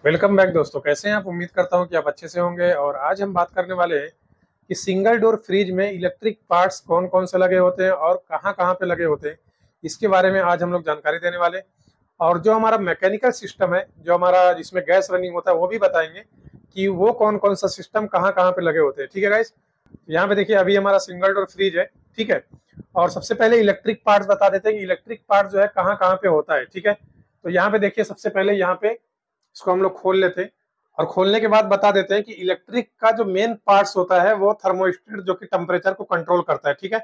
Welcome back दोस्तों। कैसे हैं आप? उम्मीद करता हूं कि आप अच्छे से होंगे। और आज हम बात करने वाले हैं कि सिंगल डोर फ्रिज में इलेक्ट्रिक पार्ट्स कौन कौन से लगे होते हैं और कहां कहां पे लगे होते हैं, इसके बारे में आज हम लोग जानकारी देने वाले हैं। और जो हमारा मैकेनिकल सिस्टम है, जो हमारा जिसमें गैस रनिंग होता है, वो भी बताएंगे कि वो कौन कौन सा सिस्टम कहाँ कहाँ पे लगे होते हैं। ठीक है गाइस, यहाँ पे देखिए अभी हमारा सिंगल डोर फ्रिज है। ठीक है, और सबसे पहले इलेक्ट्रिक पार्ट्स बता देते हैं कि इलेक्ट्रिक पार्ट जो है कहाँ कहाँ पे होता है। ठीक है, तो यहाँ पे देखिए सबसे पहले यहाँ पे इसको हम लोग खोल लेते हैं और खोलने के बाद बता देते हैं कि इलेक्ट्रिक का जो मेन पार्ट्स होता है वो थर्मोस्टेट, जो कि टेम्परेचर को कंट्रोल करता है। ठीक है,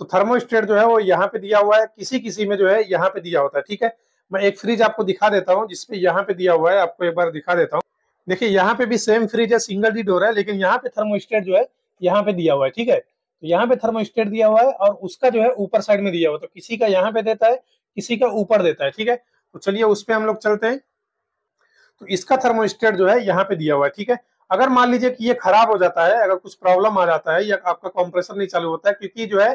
तो थर्मोस्टेट जो है वो यहाँ पे दिया हुआ है, किसी किसी में जो है यहाँ पे दिया होता है। ठीक है, मैं एक फ्रिज आपको दिखा देता हूँ जिसपे यहाँ पे दिया हुआ है, आपको एक बार दिखा देता हूँ। देखिए यहाँ पे भी सेम फ्रिज है, सिंगल डी डोर है, लेकिन यहाँ पे थर्मोस्टेट जो है यहाँ पे दिया हुआ है। ठीक है, तो यहाँ पे थर्मोस्टेट दिया हुआ है और उसका जो है ऊपर साइड में दिया हुआ है, तो किसी का यहाँ पे देता है, किसी का ऊपर देता है। ठीक है, तो चलिए उस पे हम लोग चलते हैं। तो इसका थर्मोस्टेट जो है यहाँ पे दिया हुआ है। ठीक है, अगर मान लीजिए कि ये खराब हो जाता है, अगर कुछ प्रॉब्लम आ जाता है या आपका कंप्रेसर नहीं चालू होता है, क्योंकि जो है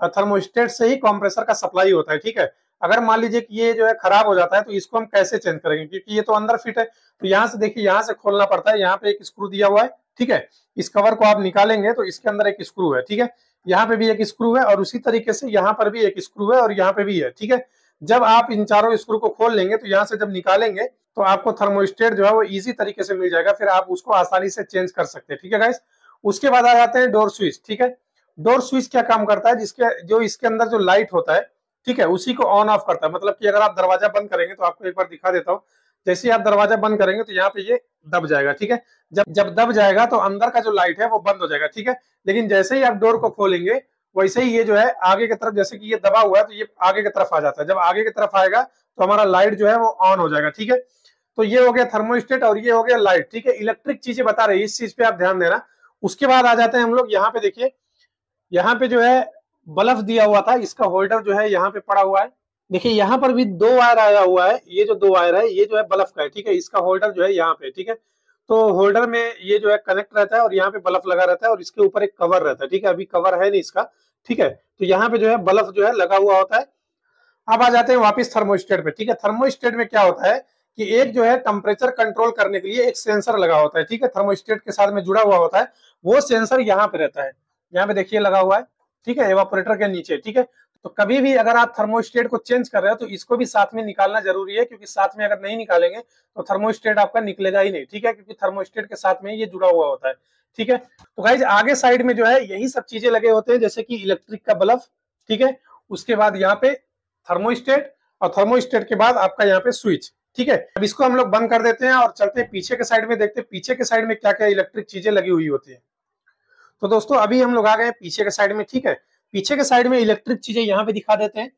थर्मोस्टेट से ही कंप्रेसर का सप्लाई होता है। ठीक है, अगर मान लीजिए कि ये जो है खराब हो जाता है तो इसको हम कैसे चेंज करेंगे, क्योंकि ये तो अंदर फिट है। तो यहाँ से देखिए, यहाँ से खोलना पड़ता है, यहाँ पे एक स्क्रू दिया हुआ है। ठीक है, इस कवर को आप निकालेंगे तो इसके अंदर एक स्क्रू है। ठीक है, यहाँ पे भी एक स्क्रू है और उसी तरीके से यहाँ पर भी एक स्क्रू है और यहाँ पे भी है। ठीक है, जब आप इन चारों स्क्रू को खोल लेंगे तो यहाँ से जब निकालेंगे तो आपको थर्मोस्टेट जो है वो इजी तरीके से मिल जाएगा, फिर आप उसको आसानी से चेंज कर सकते हैं। ठीक है गाइस, उसके बाद आ जाते हैं डोर स्विच। ठीक है, डोर स्विच क्या काम करता है, जिसके जो इसके अंदर जो लाइट होता है, ठीक है, उसी को ऑन ऑफ करता है। मतलब कि अगर आप दरवाजा बंद करेंगे, तो आपको एक बार दिखा देता हूँ। जैसे ही आप दरवाजा बंद करेंगे तो यहाँ पे ये दब जाएगा। ठीक है, जब जब दब जाएगा तो अंदर का जो लाइट है वो बंद हो जाएगा। ठीक है, लेकिन जैसे ही आप डोर को खोलेंगे वैसे ही ये जो है आगे की तरफ, जैसे कि ये दबा हुआ है तो ये आगे की तरफ आ जाता है। जब आगे की तरफ आएगा तो हमारा लाइट जो है वो ऑन हो जाएगा। ठीक है, तो ये हो गया थर्मोस्टेट और ये हो गया लाइट। ठीक है, इलेक्ट्रिक चीजें बता रही है, इस चीज पे आप ध्यान देना। उसके बाद आ जाते हैं हम लोग यहाँ पे। देखिए यहाँ पे जो है बल्ब दिया हुआ था, इसका होल्डर जो है यहाँ पे पड़ा हुआ है। देखिए यहाँ पर भी दो वायर आया हुआ है, ये जो दो वायर है ये जो है बल्ब का है। ठीक है, इसका होल्डर जो है यहाँ पे। ठीक है, तो होल्डर में ये जो है कनेक्ट रहता है और यहाँ पे बल्ब लगा रहता है और इसके ऊपर एक कवर रहता है। ठीक है, अभी कवर है नहीं इसका। ठीक है, तो यहाँ पे जो है बल्ब जो है लगा हुआ होता है। अब आ जाते हैं वापस थर्मोस्टेट पे। ठीक है, थर्मोस्टेट में क्या होता है कि एक जो है टेम्परेचर कंट्रोल करने के लिए एक सेंसर लगा होता है। ठीक है, थर्मोस्टेट के साथ में जुड़ा हुआ होता है, वो सेंसर यहाँ पे रहता है। यहाँ पे देखिए लगा हुआ है। ठीक है, एवापोरेटर के नीचे। ठीक है, तो कभी भी अगर आप थर्मोस्टेट को चेंज कर रहे हो तो इसको भी साथ में निकालना जरूरी है, क्योंकि साथ में अगर नहीं निकालेंगे तो थर्मोस्टेट आपका निकलेगा ही नहीं। ठीक है, क्योंकि थर्मोस्टेट के साथ में ये जुड़ा हुआ होता है। ठीक है, तो गाइज आगे साइड में जो है यही सब चीजें लगे होते हैं, जैसे कि इलेक्ट्रिक का बल्ब। ठीक है, उसके बाद यहाँ पे थर्मोस्टेट और थर्मोस्टेट के बाद आपका यहाँ पे स्विच। ठीक है, अब इसको हम लोग बंद कर देते हैं और चलते हैं पीछे के साइड में, देखते हैं पीछे के साइड में क्या क्या इलेक्ट्रिक चीजें लगी हुई होती है। तो दोस्तों अभी हम लोग आ गए पीछे के साइड में। ठीक है, पीछे के साइड में इलेक्ट्रिक चीजें यहाँ पे दिखा देते हैं।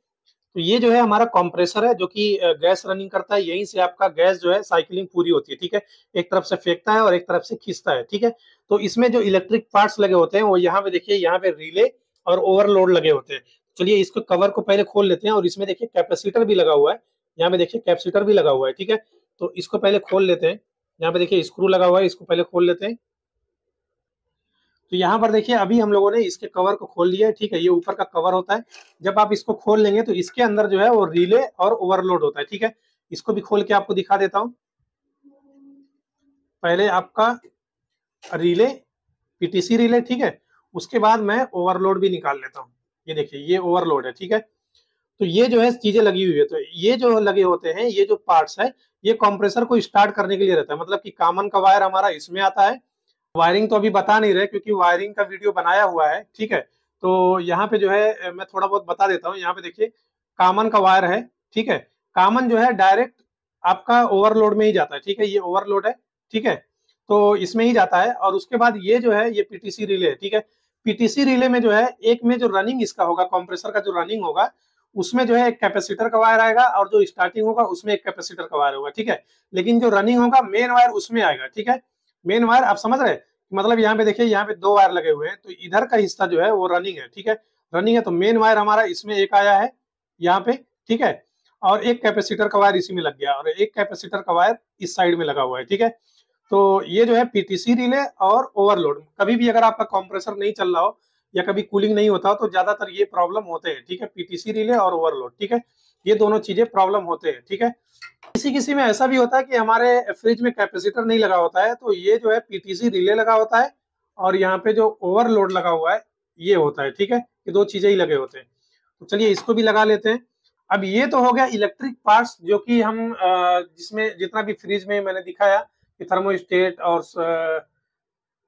तो ये जो है हमारा कंप्रेसर है, जो कि गैस रनिंग करता है, यहीं से आपका गैस जो है साइकिलिंग पूरी होती है। ठीक है, एक तरफ से फेंकता है और एक तरफ से खींचता है। ठीक है, तो इसमें जो इलेक्ट्रिक पार्ट्स लगे होते हैं वो यहाँ पे देखिए, यहाँ पे रिले और ओवरलोड लगे होते हैं। चलिए इसको कवर को पहले खोल लेते हैं और इसमें देखिए कैपेसिटर भी लगा हुआ है। यहाँ पे देखिए कैपेसिटर भी लगा हुआ है। ठीक है, तो इसको पहले खोल लेते हैं। यहाँ पे देखिए स्क्रू लगा हुआ है, इसको पहले खोल लेते हैं। तो यहाँ पर देखिए अभी हम लोगों ने इसके कवर को खोल लिया है। ठीक है, ये ऊपर का कवर होता है। जब आप इसको खोल लेंगे तो इसके अंदर जो है वो रिले और ओवरलोड होता है। ठीक है, इसको भी खोल के आपको दिखा देता हूँ। पहले आपका रिले, पीटीसी रिले। ठीक है, उसके बाद मैं ओवरलोड भी निकाल लेता हूँ। ये देखिए ये ओवरलोड है। ठीक है, तो ये जो है चीजें लगी हुई है। तो ये जो लगे होते हैं, ये जो पार्ट्स है, ये कंप्रेसर को स्टार्ट करने के लिए रहता है। मतलब कि कॉमन का वायर हमारा इसमें आता है। वायरिंग तो अभी बता नहीं रहे, क्योंकि वायरिंग का वीडियो बनाया हुआ है। ठीक है, तो यहाँ पे जो है मैं थोड़ा बहुत बता देता हूँ। यहाँ पे देखिए कॉमन का वायर है। ठीक है, कॉमन जो है डायरेक्ट आपका ओवरलोड में ही जाता है। ठीक है, ये ओवरलोड है। ठीक है, तो इसमें ही जाता है। और उसके बाद ये जो है ये पीटीसी रिले है। ठीक है, पीटीसी रिले में जो है एक में जो रनिंग इसका होगा, कंप्रेसर का जो रनिंग होगा, उसमें जो है एक कैपेसिटर का वायर आएगा और जो स्टार्टिंग होगा उसमें एक कैपेसिटर का वायर होगा। ठीक है, लेकिन जो रनिंग होगा मेन वायर उसमें आएगा। ठीक है, मेन वायर आप समझ रहे हैं, मतलब यहाँ पे देखिए यहाँ पे दो वायर लगे हुए हैं, तो इधर का हिस्सा जो है वो रनिंग है। ठीक है, रनिंग है, तो मेन वायर हमारा इसमें एक आया है यहाँ पे। ठीक है, और एक कैपेसिटर का वायर इसी में लग गया और एक कैपेसिटर का वायर इस साइड में लगा हुआ है। ठीक है, तो ये जो है पीटीसी रिले और ओवरलोड। कभी भी अगर आपका कंप्रेसर नहीं चल रहा हो या कभी कूलिंग नहीं होता हो तो ज्यादातर ये प्रॉब्लम होते हैं। ठीक है, पीटीसी रिले और ओवरलोड। ठीक है, ये दोनों चीजें प्रॉब्लम होते हैं। ठीक है, किसी किसी में ऐसा भी होता है कि हमारे फ्रिज में कैपेसिटर नहीं लगा होता है, तो ये जो है पीटीसी रिले लगा होता है और यहाँ पे जो ओवरलोड लगा हुआ है ये होता है। ठीक है, ये दो चीजें ही लगे होते हैं। तो चलिए इसको भी लगा लेते हैं। अब ये तो हो गया इलेक्ट्रिक पार्ट्स, जो कि हम जिसमें जितना भी फ्रिज में मैंने दिखाया कि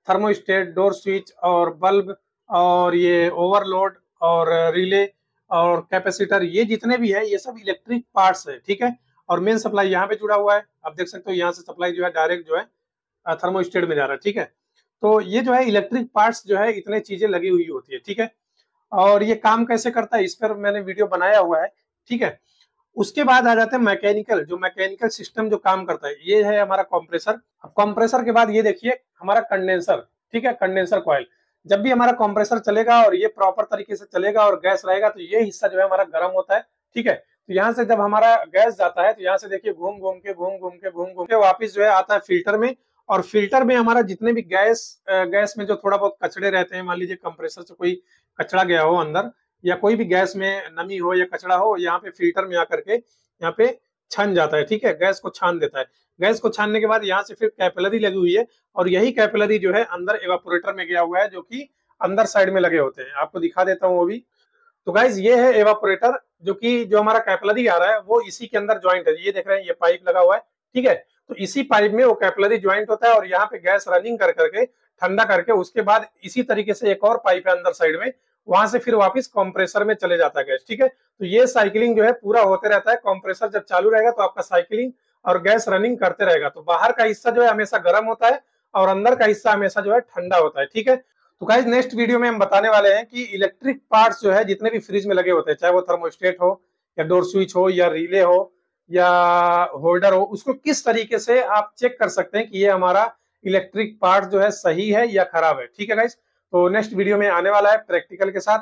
थर्मोस्टेट, डोर स्विच और बल्ब और ये ओवरलोड और रिले और कैपेसिटर, ये जितने भी है ये सब इलेक्ट्रिक पार्ट्स है। ठीक है, और मेन सप्लाई यहाँ पे जुड़ा हुआ है, आप देख सकते हो यहाँ से सप्लाई जो है डायरेक्ट जो है थर्मोस्टेट में जा रहा है। ठीक है, तो ये जो है इलेक्ट्रिक पार्ट्स जो है इतने चीजें लगी हुई होती है। ठीक है, और ये काम कैसे करता है इस पर मैंने वीडियो बनाया हुआ है। ठीक है, उसके बाद आ जाते हैं मैकेनिकल, जो मैकेनिकल सिस्टम जो काम करता है, ये है हमारा कंप्रेसर। अब कंप्रेसर के बाद ये देखिए हमारा कंडेंसर। ठीक है, कंडेंसर कॉइल। जब भी हमारा कंप्रेसर चलेगा और ये प्रॉपर तरीके से चलेगा और गैस रहेगा तो ये हिस्सा जो है हमारा गर्म होता है। ठीक है, तो यहाँ से जब हमारा गैस जाता है तो यहाँ से देखिए घूम घूम के वापिस जो है आता है फिल्टर में, और फिल्टर में हमारा जितने भी गैस में जो थोड़ा बहुत कचड़े रहते हैं, मान लीजिए कंप्रेसर से कोई कचड़ा गया हो अंदर, या कोई भी गैस में नमी हो या कचड़ा हो, यहाँ पे फिल्टर में आकर के यहाँ पे छन जाता है। ठीक है, गैस को छान देता है। गैस को छानने के बाद यहाँ से फिर कैपिलरी लगी हुई है, और यही कैपिलरी जो है अंदर एवापोरेटर में गया हुआ है, जो कि अंदर साइड में लगे होते हैं। आपको दिखा देता हूँ वो भी। तो गाइज ये है एवापोरेटर, जो हमारा कैपिलरी आ रहा है वो इसी के अंदर ज्वाइंट है। ये देख रहे हैं ये पाइप लगा हुआ है। ठीक है, तो इसी पाइप में वो कैपिलरी ज्वाइंट होता है और यहाँ पे गैस रनिंग कर करके ठंडा करके उसके बाद इसी तरीके से एक और पाइप है अंदर साइड में, वहां से फिर वापस कंप्रेसर में चले जाता है गैस। ठीक है, तो ये साइकिलिंग जो है पूरा होते रहता है। कंप्रेसर जब चालू रहेगा तो आपका साइकिलिंग और गैस रनिंग करते रहेगा। तो बाहर का हिस्सा जो है हमेशा गर्म होता है और अंदर का हिस्सा हमेशा जो है ठंडा होता है। ठीक है, तो गाइस नेक्स्ट वीडियो में हम बताने वाले हैं कि इलेक्ट्रिक पार्ट्स जो है जितने भी फ्रिज में लगे होते हैं, चाहे वो थर्मोस्टेट हो या डोर स्विच हो या रिले हो या होल्डर हो, उसको किस तरीके से आप चेक कर सकते हैं कि ये हमारा इलेक्ट्रिक पार्ट जो है सही है या खराब है। ठीक है गाइस, तो नेक्स्ट वीडियो में आने वाला है प्रैक्टिकल के साथ।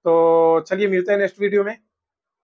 तो चलिए मिलते हैं नेक्स्ट वीडियो में।